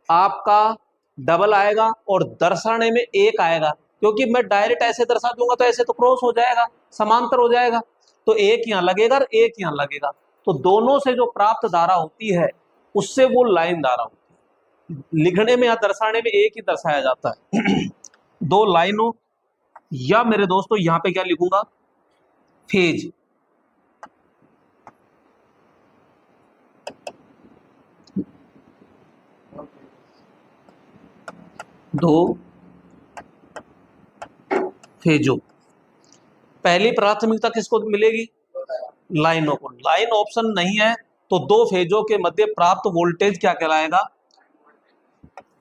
आपका डबल आएगा और दर्शाने में एक आएगा, क्योंकि मैं डायरेक्ट ऐसे दर्शा दूंगा तो ऐसे तो क्रॉस हो जाएगा, समांतर हो जाएगा, तो एक यहाँ लगेगा और एक यहाँ लगेगा, तो दोनों से जो प्राप्त धारा होती है उससे वो लाइन धारा होती है। लिखने में या दर्शाने में एक ही दर्शाया जाता है। दो लाइनों, या मेरे दोस्तों यहाँ पे क्या लिखूंगा, फेज, दो फेजों। पहली प्राथमिकता किसको मिलेगी? लाइनों को। लाइन ऑप्शन नहीं है तो दो फेजों के मध्य प्राप्त वोल्टेज क्या कहलाएगा?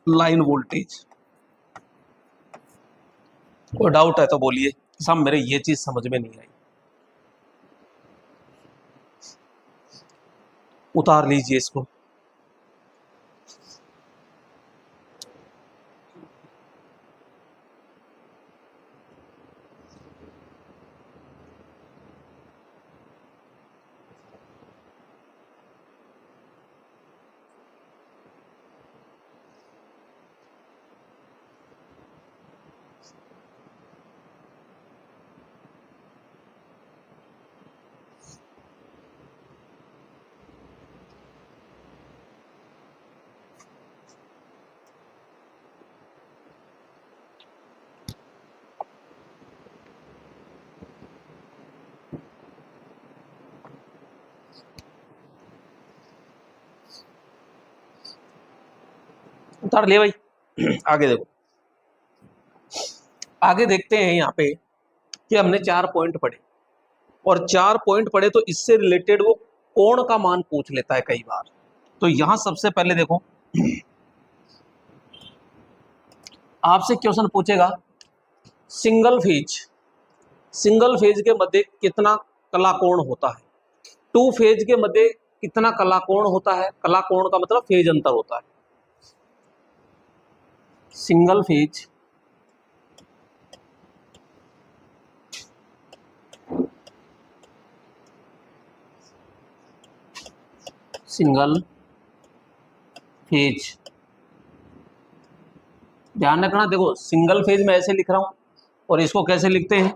Line voltage. कोई डाउट है तो बोलिए। सब मेरे ये चीज समझ में नहीं आई, उतार लीजिए इसको। उतार लिया भाई। आगे देखो, आगे देखते हैं यहाँ पे कि हमने 4 पॉइंट पढ़े, और 4 पॉइंट पढ़े तो इससे रिलेटेड वो कोण का मान पूछ लेता है कई बार। तो यहां सबसे पहले देखो, आपसे क्वेश्चन पूछेगा सिंगल फेज, सिंगल फेज के मध्य कितना कला कोण होता है, टू फेज के मध्य कितना कला कोण होता है। कला कोण का मतलब फेज अंतर होता है। सिंगल फेज, सिंगल फेज, ध्यान रखना, देखो सिंगल फेज में ऐसे लिख रहा हूं और इसको कैसे लिखते हैं,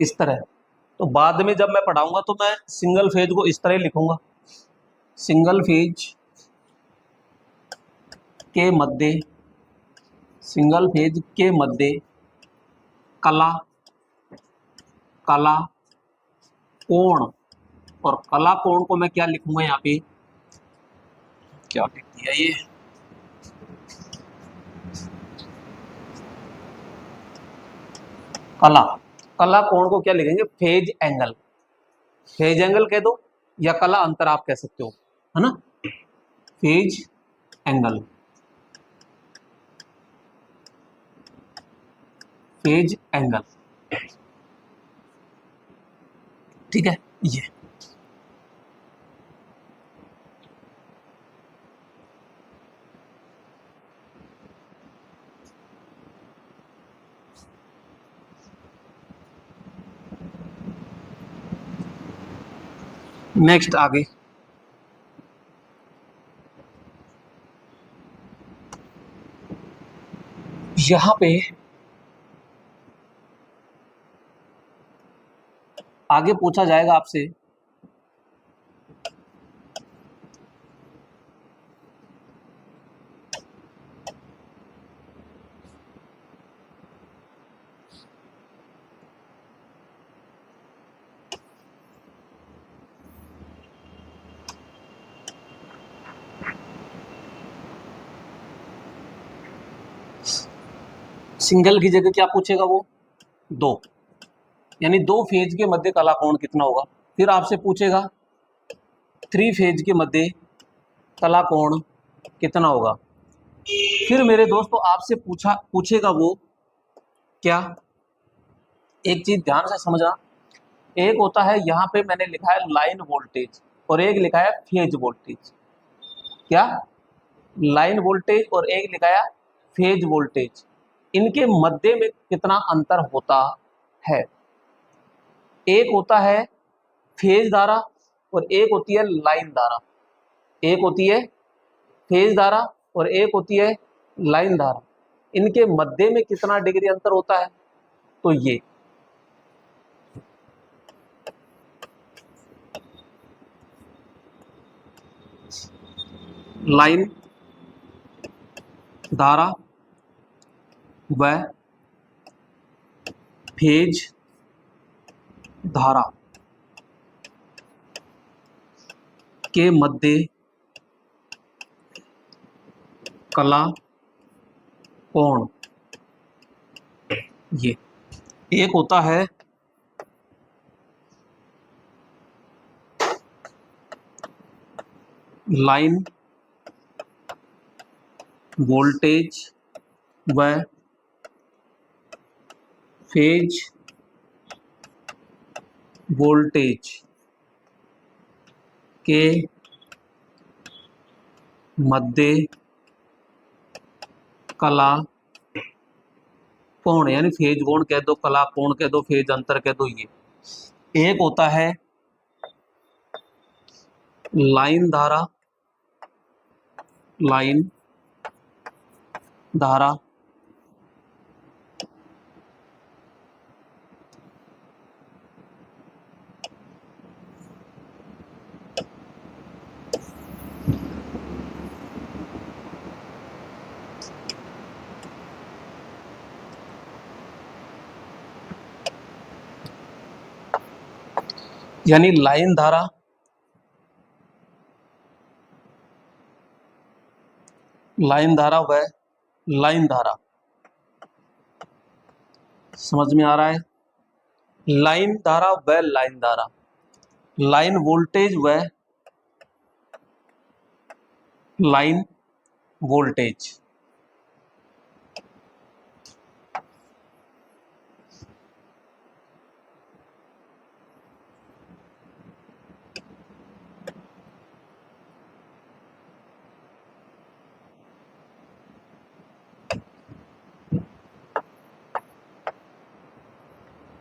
इस तरह। तो बाद में जब मैं पढ़ाऊंगा तो मैं सिंगल फेज को इस तरह लिखूंगा, सिंगल फेज के मध्य, सिंगल फेज के मध्य कला, कला कोण, और कला कोण को मैं क्या लिखूंगा यहाँ पे, क्या लिख दिया ये, कला, कला कोण को क्या लिखेंगे, फेज एंगल। फेज एंगल कह दो या कला अंतर आप कह सकते हो, है ना, फेज एंगल, फेज एंगल, ठीक है। ये नेक्स्ट आगे, यहां पे आगे पूछा जाएगा आपसे सिंगल की जगह क्या पूछेगा वो, दो, यानी दो फेज के मध्य कला कोण कितना होगा। फिर आपसे पूछेगा 3 फेज के मध्य कला कोण कितना होगा। फिर मेरे दोस्तों आपसे पूछेगा वो क्या, एक चीज ध्यान से समझना, एक होता है यहाँ पे मैंने लिखा है लाइन वोल्टेज और एक लिखा है फेज वोल्टेज। क्या, लाइन वोल्टेज और एक लिखा है फेज वोल्टेज, इनके मध्य में कितना अंतर होता है। एक होता है फेज धारा और एक होती है लाइन धारा, एक होती है फेज धारा और एक होती है लाइन धारा, इनके मध्य में कितना डिग्री अंतर होता है। तो ये लाइन धारा व फेज धारा के मध्य कला कोण, ये एक होता है लाइन वोल्टेज व फेज वोल्टेज के मध्य कला कोण, यानी फेज कोण कह दो, कला कोण कह दो, फेज अंतर कह दो। ये एक होता है लाइन धारा, लाइन धारा यानी लाइन धारा व लाइन धारा, समझ में आ रहा है। लाइन धारा व लाइन धारा, लाइन वोल्टेज व लाइन वोल्टेज,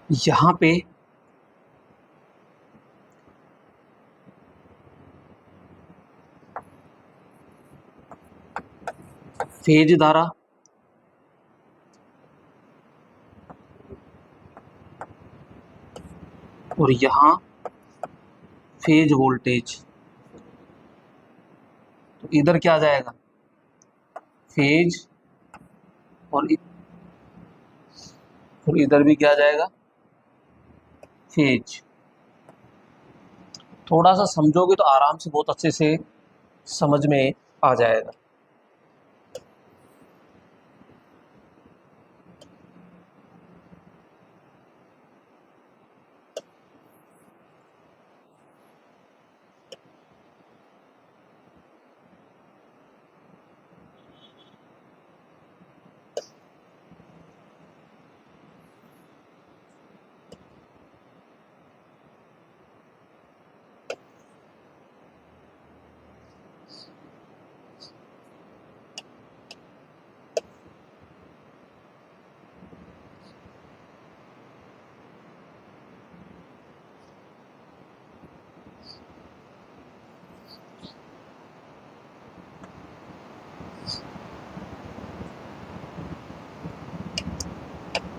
यहां पे फेज धारा और यहां फेज वोल्टेज, तो इधर क्या आ जाएगा फेज और इधर भी क्या आ जाएगा फेज। थोड़ा सा समझोगे तो आराम से बहुत अच्छे से समझ में आ जाएगा।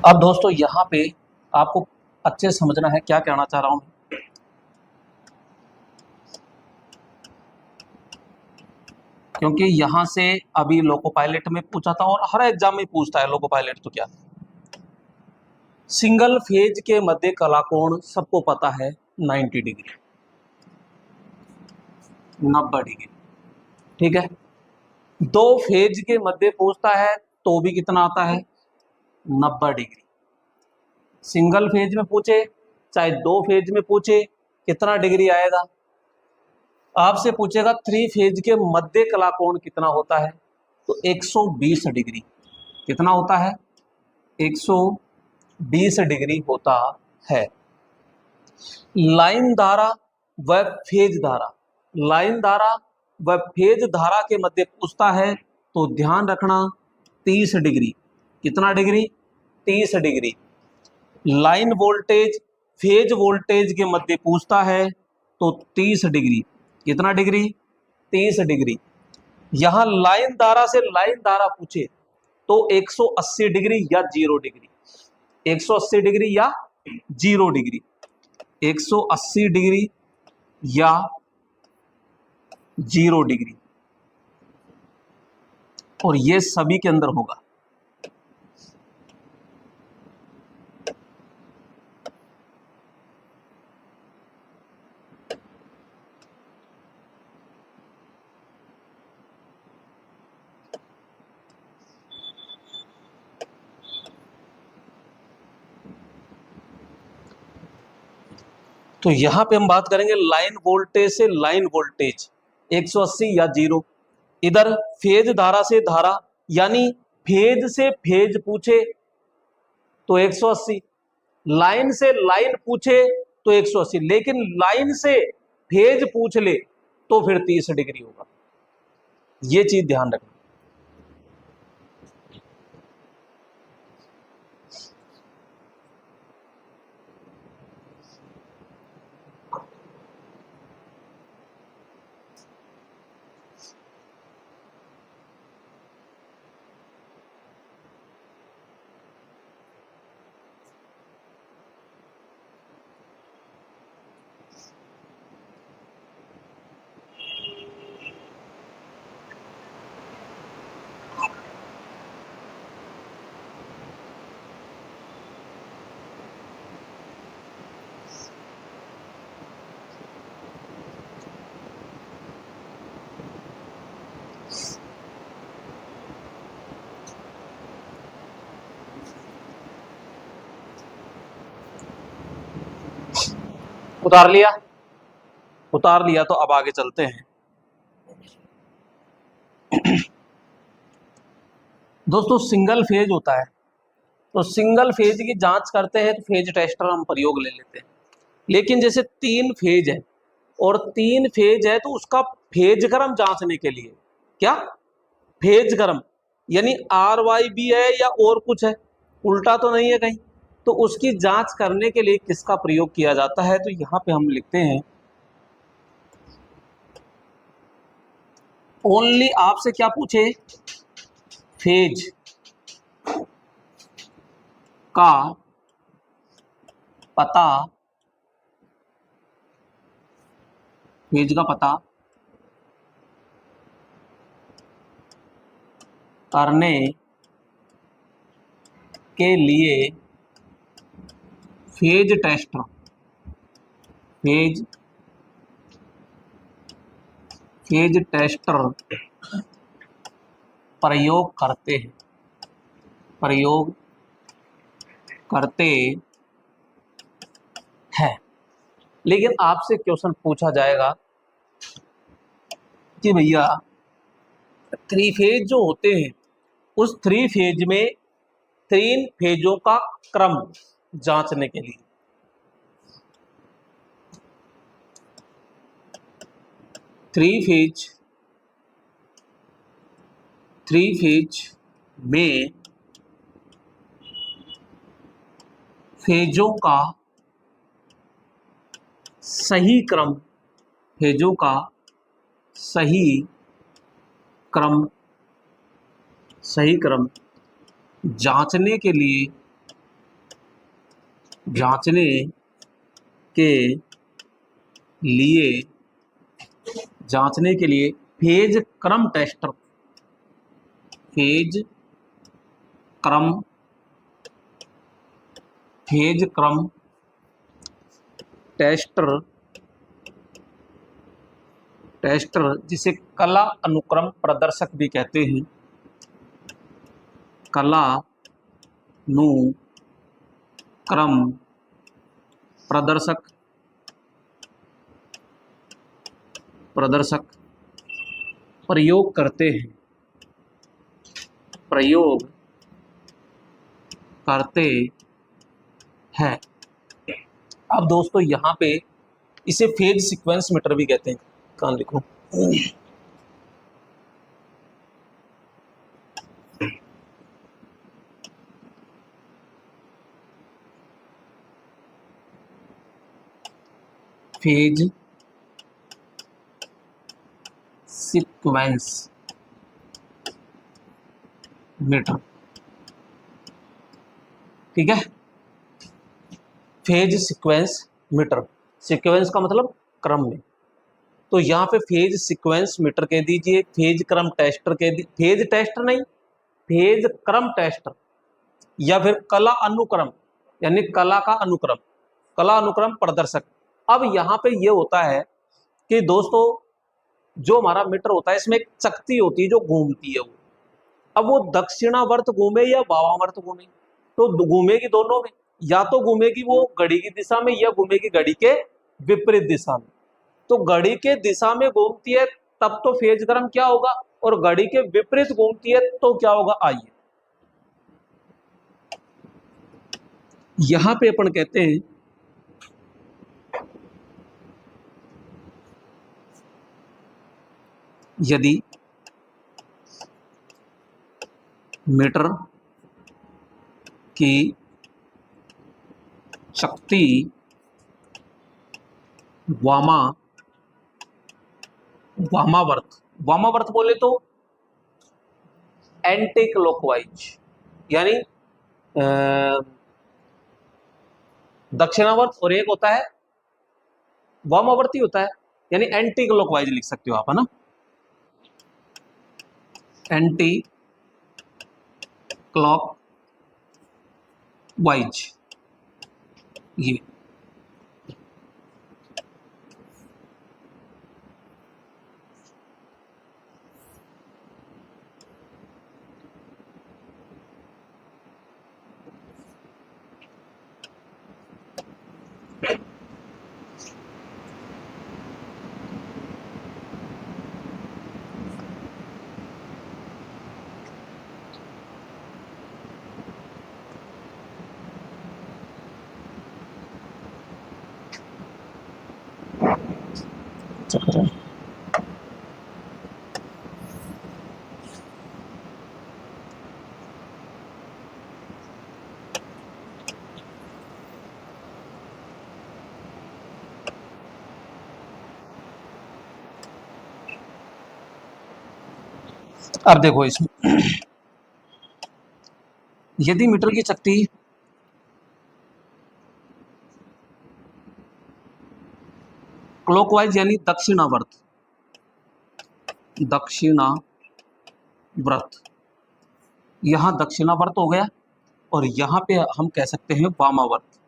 अब दोस्तों यहाँ पे आपको अच्छे से समझना है क्या कहना चाह रहा हूं। क्योंकि यहाँ से अभी लोको पायलट में पूछा था और हर एग्जाम में पूछता है लोको पायलट, तो क्या सिंगल फेज के मध्य कला कोण सबको पता है 90 डिग्री, 90 डिग्री, ठीक है। दो फेज के मध्य पूछता है तो भी कितना आता है 90 डिग्री। सिंगल फेज में पूछे चाहे दो फेज में पूछे कितना डिग्री आएगा? आपसे पूछेगा थ्री फेज के मध्य कला कोण कितना होता है, तो 120 डिग्री। कितना होता है? 120 डिग्री होता है। लाइन धारा व फेज धारा, लाइन धारा व फेज धारा के मध्य पूछता है तो ध्यान रखना 30 डिग्री। कितना degree? 30 degree. Line voltage phase voltage के मध्य पूछता है तो 30 डिग्री। कितना डिग्री? 30 डिग्री। यहां लाइन धारा से लाइन धारा पूछे तो 180 डिग्री या 0 डिग्री। 180 डिग्री या 0 डिग्री। 180 डिग्री या 0 डिग्री, और ये सभी के अंदर होगा। तो यहां पे हम बात करेंगे लाइन वोल्टेज से लाइन वोल्टेज 180 या 0। इधर फेज धारा से धारा, यानी फेज से फेज पूछे तो 180, लाइन से लाइन पूछे तो 180, लेकिन लाइन से फेज पूछ ले तो फिर 30 डिग्री होगा। ये चीज ध्यान रखना। उतार लिया? उतार लिया तो अब आगे चलते हैं। दोस्तों सिंगल फेज होता है, तो सिंगल फेज की जांच करते हैं तो फेज टेस्टर हम प्रयोग ले लेते हैं। लेकिन जैसे तीन फेज है और तीन फेज है तो उसका फेज क्रम जांचने के लिए, क्या फेज क्रम, यानी RYB है या और कुछ है, उल्टा तो नहीं है कहीं, तो उसकी जांच करने के लिए किसका प्रयोग किया जाता है, तो यहां पे हम लिखते हैं ओनली। आपसे क्या पूछे? फेज का पता, फेज का पता करने के लिए phase tester, phase phase tester प्रयोग करते हैं, प्रयोग करते हैं। लेकिन आपसे क्वेश्चन पूछा जाएगा कि भैया थ्री फेज जो होते हैं उस थ्री फेज में तीन फेजों का क्रम जांचने के लिए, थ्री फेज में फेजों का सही क्रम, फेजों का सही क्रम, सही क्रम जांचने के लिए, जांचने के लिए, जांचने के लिए फेज क्रम टेस्टर, फेज क्रम, फेज क्रम टेस्टर, टेस्टर जिसे कला अनुक्रम प्रदर्शक भी कहते हैं, कला नु क्रम प्रदर्शक, प्रदर्शक प्रयोग करते हैं, प्रयोग करते हैं। अब दोस्तों यहाँ पे इसे फेज सीक्वेंस मीटर भी कहते हैं। कहाँ लिखो, फेज सीक्वेंस मीटर, ठीक है। फेज सीक्वेंस मीटर, सीक्वेंस का मतलब क्रम में, तो यहाँ पे फेज सीक्वेंस मीटर कह दीजिए, फेज क्रम टेस्टर कह दीजिए, फेज टेस्टर नहीं, फेज क्रम टेस्टर, या फिर कला अनुक्रम, यानी कला का अनुक्रम, कला अनुक्रम प्रदर्शक। अब यहाँ पे ये होता है कि दोस्तों जो हमारा मीटर होता है इसमें एक चकती होती है जो घूमती है, वो अब वो दक्षिणावर्त घूमे या वामावर्त घूमे, तो घूमेगी दोनों में, या तो घूमेगी वो घड़ी की दिशा में या घूमेगी घड़ी के विपरीत दिशा में। तो घड़ी के दिशा में घूमती है तब तो फेज क्रम क्या होगा, और घड़ी के विपरीत घूमती है तो क्या होगा। आइए यहां पे अपन कहते हैं यदि मीटर की शक्ति वामावर्त, वामावर्त बोले तो एंटी क्लॉकवाइज, यानी दक्षिणावर्त, और एक होता है वामावर्ती होता है, यानी एंटी क्लॉकवाइज लिख सकते हो आप, है ना, एंटी क्लॉक वाइज। ये चक्र, अब देखो इसमें यदि मीटर की शक्ति क्लॉकवाइज यानी दक्षिणावर्त, दक्षिणावर्त, यहां दक्षिणावर्त हो गया, और यहां पे हम कह सकते हैं वामावर्त,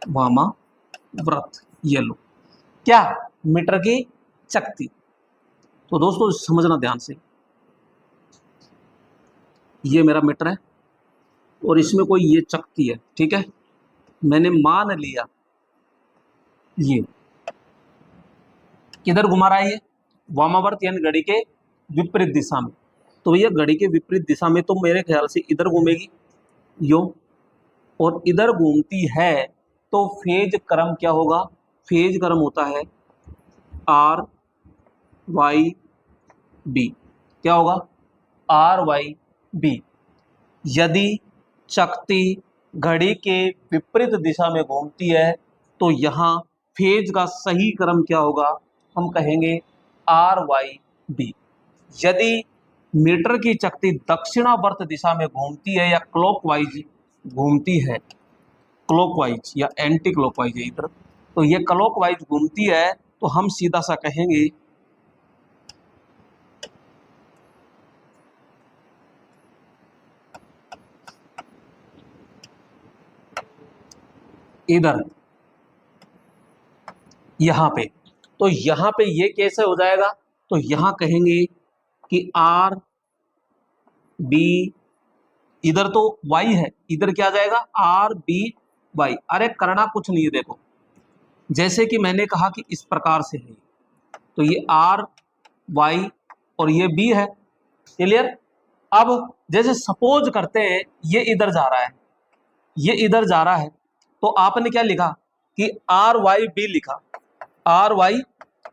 वामाव्रत, ये लो क्या, मीटर की शक्ति। तो दोस्तों समझना ध्यान से, ये मेरा मीटर है और इसमें कोई ये चकती है, ठीक है, मैंने मान लिया ये किधर घुमा रहा है, ये वामावर्त यानी घड़ी के विपरीत दिशा में, तो भैया घड़ी के विपरीत दिशा में तो मेरे ख्याल से इधर घूमेगी यो, और इधर घूमती है तो फेज क्रम क्या होगा, फेज क्रम होता है आर वाई बी, क्या होगा, आर वाई बी। यदि शक्ति घड़ी के विपरीत दिशा में घूमती है तो यहाँ फेज का सही क्रम क्या होगा, हम कहेंगे आर वाई बी। यदि मीटर की शक्ति दक्षिणावर्त दिशा में घूमती है या क्लॉकवाइज घूमती है, क्लॉकवाइज या एंटी क्लॉकवाइज है इधर, तो ये क्लॉकवाइज घूमती है तो हम सीधा सा कहेंगे इधर, यहां पे, तो यहां पे ये कैसे हो जाएगा, तो यहां कहेंगे कि आर बी, इधर तो वाई है, इधर क्या आ जाएगा आर बी वाई, अरे करना कुछ नहीं है, देखो जैसे कि मैंने कहा कि इस प्रकार से है, तो ये आर वाई और ये बी है, क्लियर। अब जैसे सपोज करते हैं ये इधर जा रहा है, ये इधर जा रहा है, तो आपने क्या लिखा कि आर वाई बी लिखा, आर वाई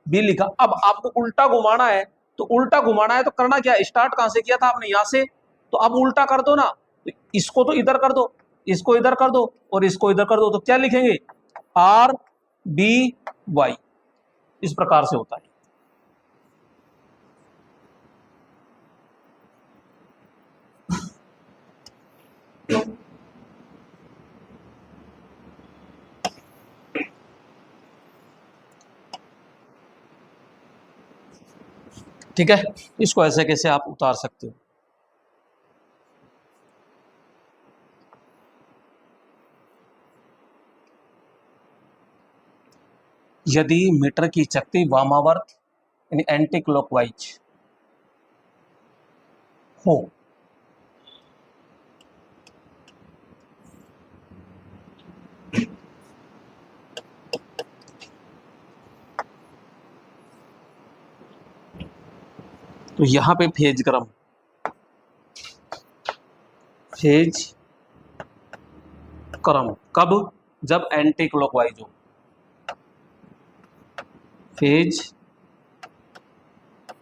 बी लिखा। अब आपको उल्टा घुमाना है, तो उल्टा घुमाना है तो करना क्या, स्टार्ट कहां से किया था आपने, यहां से, तो अब उल्टा कर दो ना, तो इसको तो इधर कर दो, इसको इधर कर दो और इसको इधर कर दो, तो क्या लिखेंगे, आर बी वाई, इस प्रकार से होता है। ठीक है, इसको ऐसे कैसे आप उतार सकते हो। यदि मीटर की चकती वामावर्त यानी एंटी क्लॉकवाइज हो, तो यहां पे फेज क्रम कब, जब एंटी क्लॉकवाइज हो, फेज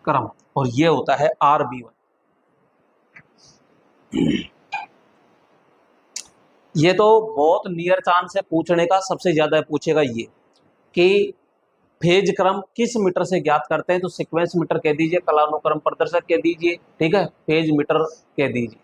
क्रम, और ये होता है RB1। ये तो बहुत नियर चांस है पूछने का, सबसे ज्यादा पूछेगा ये कि फेज क्रम किस मीटर से ज्ञात करते हैं, तो सीक्वेंस मीटर कह दीजिए, कालानुक्रम प्रदर्शक कह दीजिए, ठीक है, फेज मीटर कह दीजिए।